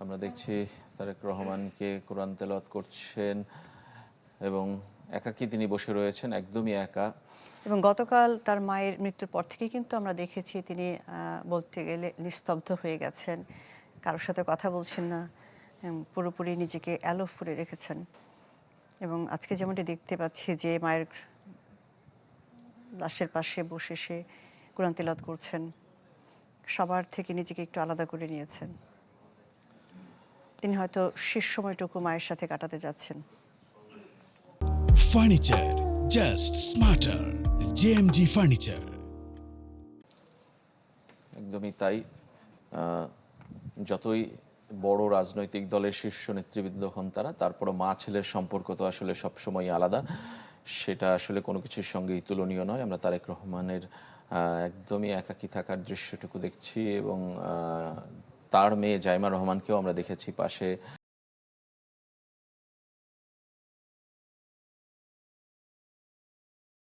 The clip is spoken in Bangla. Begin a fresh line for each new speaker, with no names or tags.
আমরা দেখছি তারেক রহমানকে কোরআন তেলাওয়াত করছেন এবং একাকী তিনি বসে রয়েছেন, একদমই একা।
এবং গতকাল তার মায়ের মৃত্যুর পর থেকে কিন্তু আমরা দেখেছি তিনি বলতে গেলে নিস্তব্ধ হয়ে গেছেন, কারোর সাথে কথা বলছেন না, পুরোপুরি নিজেকে অ্যালোফ করে রেখেছেন। এবং আজকে যেমনটি দেখতে পাচ্ছি যে মায়ের লাশের পাশে বসে সে কোরআন তেলাওয়াত করছেন, সবার থেকে নিজেকে একটু আলাদা করে নিয়েছেন। তিনি হয়তো শেষ সময়টুকু মায়ের সাথে কাটাতে যাচ্ছেন।
Furniture just smarter. JMG Furniture.
একদমই তাই। যতই বড় রাজনৈতিক দলের শীর্ষ নেতৃবৃন্দ হন তারা, তারপরও মা ছেলের সম্পর্ক তো আসলে সবসময় আলাদা, সেটা আসলে কোনো কিছুর সঙ্গেই তুলনীয় নয়। আমরা তারেক রহমানের একদমই একাকী থাকার দৃশ্যটুকু দেখছি এবং তার মেয়ে জাইমা রহমানকেও আমরা দেখেছি পাশে।